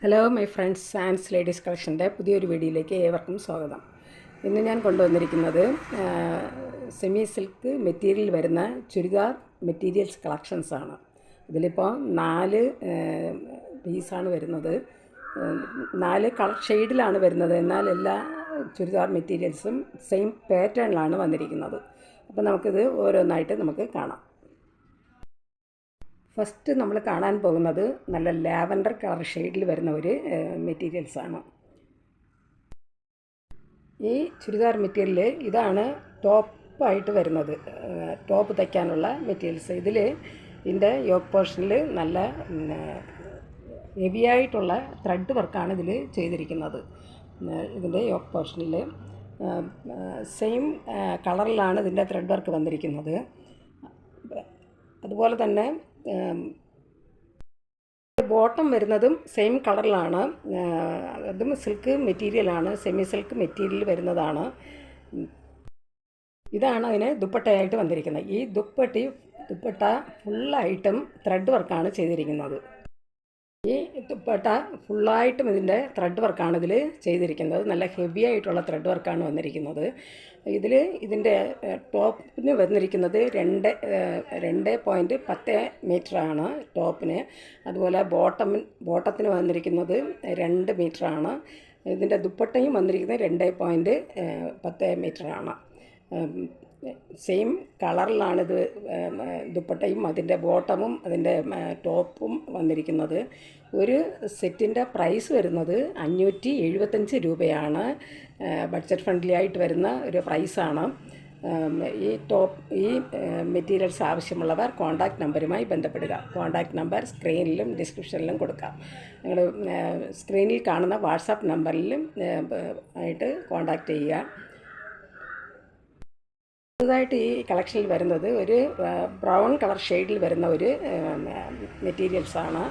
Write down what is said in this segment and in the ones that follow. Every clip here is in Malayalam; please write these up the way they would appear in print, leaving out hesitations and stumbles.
Hello my friends, Sans ladies കളക്ഷൻ്റെ പുതിയൊരു വീഡിയോയിലേക്ക് ഏവർക്കും സ്വാഗതം. ഇന്ന് ഞാൻ കൊണ്ടുവന്നിരിക്കുന്നത് സെമി സിൽക്ക് മെറ്റീരിയൽ വരുന്ന ചുരിദാർ മെറ്റീരിയൽസ് കളക്ഷൻസാണ്. ഇതിലിപ്പോൾ 4 പീസാണ് വരുന്നത്. 4 കളർ ഷെയ്ഡിലാണ് വരുന്നത്. എന്നാൽ എല്ലാ ചുരിദാർ മെറ്റീരിയൽസും സെയിം പാറ്റേണിലാണ് വന്നിരിക്കുന്നത്. അപ്പോൾ നമുക്കിത് ഓരോന്നായിട്ട് നമുക്ക് കാണാം. ഫസ്റ്റ് നമ്മൾ കാണാൻ പോകുന്നത് നല്ല ലാവൻഡർ കളർ ഷെയ്ഡിൽ വരുന്ന ഒരു മെറ്റീരിയൽസാണ്. ഈ ചുരിദാർ മെറ്റീരിയൽ ഇതാണ് ടോപ്പായിട്ട് വരുന്നത്, ടോപ്പ് തയ്ക്കാനുള്ള മെറ്റീരിയൽസ്. ഇതിൻ്റെ യോക്ക് പോർഷനിൽ നല്ല ഹെവിയായിട്ടുള്ള ത്രെഡ് വർക്കാണ് ഇതിൽ ചെയ്തിരിക്കുന്നത്. ഇതിൻ്റെ യോക്ക് പോർഷനിൽ സെയിം കളറിലാണ് ഇതിൻ്റെ ത്രെഡ് വർക്ക് വന്നിരിക്കുന്നത്. അതുപോലെ തന്നെ ബോട്ടം വരുന്നതും സെയിം കളറിലാണ്. അതും സിൽക്ക് മെറ്റീരിയലാണ്, സെമി സിൽക്ക് മെറ്റീരിയൽ വരുന്നതാണ്. ഇതാണ് അതിന് ദുപ്പട്ടയായിട്ട് വന്നിരിക്കുന്നത്. ഈ ദുപ്പട്ട ഫുള്ളായിട്ടും ത്രെഡ് വർക്കാണ് ചെയ്തിരിക്കുന്നത്. ഈ ദുപ്പട്ട ഫുള്ളായിട്ടും ഇതിൻ്റെ ത്രെഡ് വർക്കാണ് ഇതിൽ ചെയ്തിരിക്കുന്നത്. നല്ല ഹെവി ആയിട്ടുള്ള ത്രെഡ് വർക്കാണ് വന്നിരിക്കുന്നത്. ഇതിൻ്റെ ടോപ്പിന് വന്നിരിക്കുന്നത് 2.10 മീറ്ററാണ് ടോപ്പിന്. അതുപോലെ ബോട്ടത്തിന് വന്നിരിക്കുന്നത് 2 മീറ്ററാണ്. ഇതിൻ്റെ ദുപ്പട്ടയും വന്നിരിക്കുന്നത് 2.10 മീറ്ററാണ്. സെയിം കളറിലാണിത് ദുപ്പട്ടയും അതിൻ്റെ ബോട്ടമും അതിൻ്റെ ടോപ്പും വന്നിരിക്കുന്നത്. ഒരു സെറ്റിൻ്റെ പ്രൈസ് വരുന്നത് 575 രൂപയാണ്. ബഡ്ജറ്റ് ഫ്രണ്ട്ലി ആയിട്ട് വരുന്ന ഒരു പ്രൈസാണ്. ഈ മെറ്റീരിയൽസ് ആവശ്യമുള്ളവർ കോൺടാക്റ്റ് നമ്പറുമായി ബന്ധപ്പെടുക. കോൺടാക്റ്റ് നമ്പർ സ്ക്രീനിലും ഡിസ്ക്രിപ്ഷനിലും കൊടുക്കാം. നിങ്ങൾ സ്ക്രീനിൽ കാണുന്ന വാട്സാപ്പ് നമ്പറിലും ആയിട്ട് കോൺടാക്റ്റ് ചെയ്യുക. പുതുതായിട്ട് ഈ കളക്ഷനിൽ വരുന്നത് ഒരു ബ്രൗൺ കളർ ഷെയ്ഡിൽ വരുന്ന ഒരു മെറ്റീരിയൽസാണ്.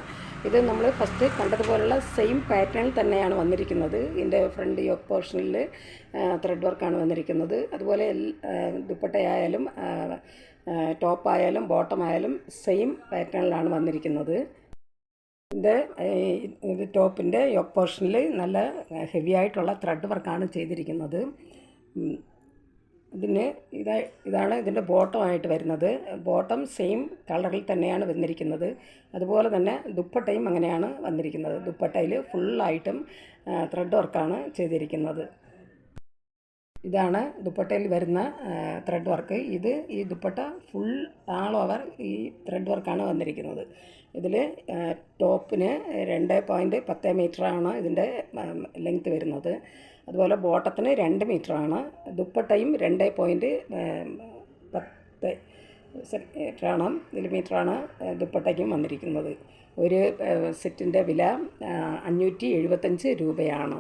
ഇത് നമ്മൾ ഫസ്റ്റ് കണ്ടതുപോലുള്ള സെയിം പാറ്റേണിൽ തന്നെയാണ് വന്നിരിക്കുന്നത്. ഇതിൻ്റെ ഫ്രണ്ട് യോക്ക് പോർഷനിൽ ത്രെഡ് വർക്കാണ് വന്നിരിക്കുന്നത്. അതുപോലെ ദുപ്പട്ടയായാലും ടോപ്പായാലും ബോട്ടമായാലും സെയിം പാറ്റേണിലാണ് വന്നിരിക്കുന്നത്. ഇത് ടോപ്പിൻ്റെ യോക്ക് പോർഷനിൽ നല്ല ഹെവി ആയിട്ടുള്ള ത്രെഡ് വർക്കാണ് ചെയ്തിരിക്കുന്നത്. ഇതാണ് ഇതിൻ്റെ ബോട്ടമായിട്ട് വരുന്നത്. ബോട്ടം സെയിം കളറിൽ തന്നെയാണ് വന്നിരിക്കുന്നത്. അതുപോലെ തന്നെ ദുപ്പട്ടയും അങ്ങനെയാണ് വന്നിരിക്കുന്നത്. ദുപ്പട്ടയിൽ ഫുള്ളായിട്ടും ത്രെഡ് വർക്കാണ് ചെയ്തിരിക്കുന്നത്. ഇതാണ് ദുപ്പട്ടയിൽ വരുന്ന ത്രെഡ് വർക്ക്. ഈ ദുപ്പട്ട ഫുൾ ആൾ ഓവർ ഈ ത്രെഡ് വർക്കാണ് വന്നിരിക്കുന്നത്. ഇതിൽ ടോപ്പിന് 2.10 മീറ്ററാണ് ഇതിൻ്റെ ലെങ്ത്ത് വരുന്നത്. അതുപോലെ ബോട്ടത്തിന് 2 മീറ്ററാണ്. ദുപ്പട്ടയും 2.10 മീറ്ററാണ് ദുപ്പട്ടയ്ക്കും വന്നിരിക്കുന്നത്. ഒരു സെറ്റിൻ്റെ വില 575 രൂപയാണ്.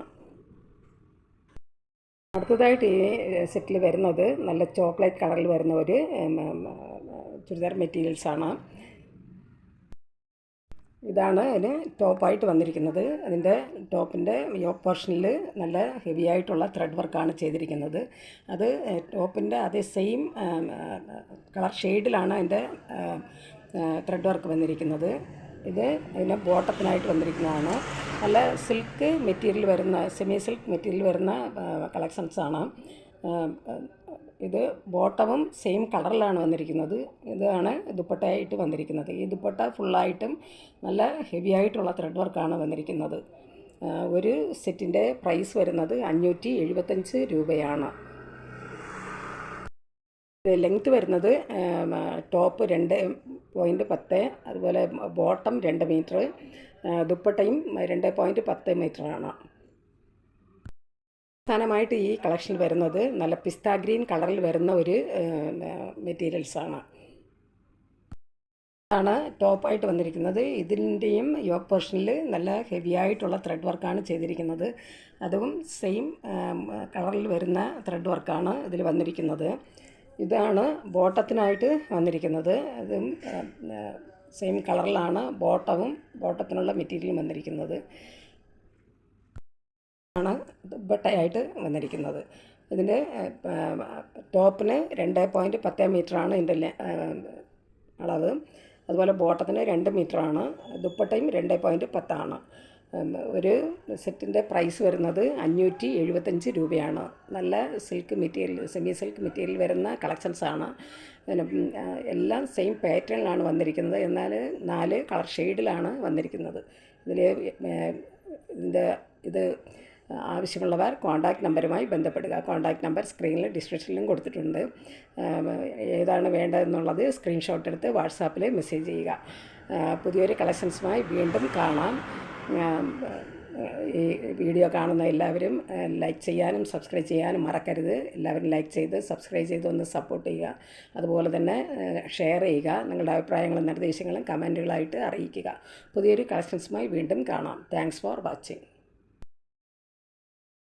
അടുത്തതായിട്ട് ഈ സെറ്റിൽ വരുന്നത് നല്ല ചോക്ലേറ്റ് കളറിൽ വരുന്ന ഒരു ചുരിദാർ മെറ്റീരിയൽസാണ്. ഇതാണ് അതിന് ടോപ്പായിട്ട് വന്നിരിക്കുന്നത്. അതിൻ്റെ ടോപ്പിൻ്റെ യോക്ക് പോർഷനിൽ നല്ല ഹെവി ആയിട്ടുള്ള ത്രെഡ് വർക്കാണ് ചെയ്തിരിക്കുന്നത്. അത് ടോപ്പിൻ്റെ അതേ സെയിം കളർ ഷെയ്ഡിലാണ് അതിൻ്റെ ത്രെഡ് വർക്ക് വന്നിരിക്കുന്നത്. അതിൻ്റെ ബോട്ടത്തിനായിട്ട് വന്നിരിക്കുന്നതാണ്. നല്ല സിൽക്ക് മെറ്റീരിയൽ വരുന്ന സെമി സിൽക്ക് മെറ്റീരിയൽ വരുന്ന കളക്ഷൻസാണ്. ഇത് ബോട്ടവും സെയിം കളറിലാണ് വന്നിരിക്കുന്നത്. ഇതാണ് ദുപ്പട്ടയായിട്ട് വന്നിരിക്കുന്നത്. ഈ ദുപ്പട്ട ഫുള്ളായിട്ടും നല്ല ഹെവി ആയിട്ടുള്ള ത്രെഡ് വർക്കാണ് വന്നിരിക്കുന്നത്. ഒരു സെറ്റിൻ്റെ പ്രൈസ് വരുന്നത് 575 രൂപയാണ്. ലെങ്ത്ത് വരുന്നത് ടോപ്പ് 2.10, അതുപോലെ ബോട്ടം 2 മീറ്റർ, ദുപ്പട്ടയും 2.10 മീറ്ററാണ്. അവസാനമായിട്ട് ഈ കളക്ഷനിൽ വരുന്നത് നല്ല പിസ്ത ഗ്രീൻ കളറിൽ വരുന്ന ഒരു മെറ്റീരിയൽസാണ്. ആണ് ടോപ്പായിട്ട് വന്നിരിക്കുന്നത്. ഇതിൻ്റെയും യോക്ക് പോർഷനിൽ നല്ല ഹെവി ആയിട്ടുള്ള ത്രെഡ് വർക്കാണ് ചെയ്തിരിക്കുന്നത്. അതും സെയിം കളറിൽ വരുന്ന ത്രെഡ് വർക്കാണ് ഇതിൽ വന്നിരിക്കുന്നത്. ഇതാണ് ബോട്ടത്തിനായിട്ട് വന്നിരിക്കുന്നത്. അതും സെയിം കളറിലാണ് ബോട്ടത്തിനുള്ള മെറ്റീരിയലും വന്നിരിക്കുന്നത്. ആണ് ദുപ്പട്ടയായിട്ട് വന്നിരിക്കുന്നത്. ഇതിൻ്റെ ടോപ്പിന് 2.10 മീറ്ററാണ് ഇതിൻ്റെ അളവ്. അതുപോലെ ബോട്ടത്തിന് 2 മീറ്ററാണ്. ദുപ്പട്ടയും 2.10 ആണ്. ഒരു സെറ്റിൻ്റെ പ്രൈസ് വരുന്നത് 575 രൂപയാണ്. നല്ല silk material, semi silk material വരുന്ന കളക്ഷൻസാണ്. പിന്നെ എല്ലാം സെയിം പാറ്റേണിലാണ് വന്നിരിക്കുന്നത്. എന്നാൽ 4 കളർ ഷെയ്ഡിലാണ് വന്നിരിക്കുന്നത്. ഇതിൽ ഇത് ആവശ്യമുള്ളവർ കോൺടാക്റ്റ് നമ്പറുമായി ബന്ധപ്പെടുക. കോൺടാക്റ്റ് നമ്പർ സ്ക്രീനിൽ ഡിസ്ക്രിപ്ഷനിലും കൊടുത്തിട്ടുണ്ട്. ഏതാണ് വേണ്ടതെന്നുള്ളത് സ്ക്രീൻഷോട്ട് എടുത്ത് വാട്സാപ്പിൽ മെസ്സേജ് ചെയ്യുക. പുതിയൊരു കളക്ഷൻസുമായി വീണ്ടും കാണാം. ഈ വീഡിയോ കാണുന്ന എല്ലാവരും ലൈക്ക് ചെയ്യാനും സബ്സ്ക്രൈബ് ചെയ്യാനും മറക്കരുത്. എല്ലാവരും ലൈക്ക് ചെയ്ത് സബ്സ്ക്രൈബ് ചെയ്ത് ഒന്ന് സപ്പോർട്ട് ചെയ്യുക. അതുപോലെ തന്നെ ഷെയർ ചെയ്യുക. നിങ്ങളുടെ അഭിപ്രായങ്ങളും നിർദ്ദേശങ്ങളും കമൻറ്റുകളായിട്ട് അറിയിക്കുക. പുതിയൊരു കളക്ഷൻസുമായി വീണ്ടും കാണാം. Thanks for watching.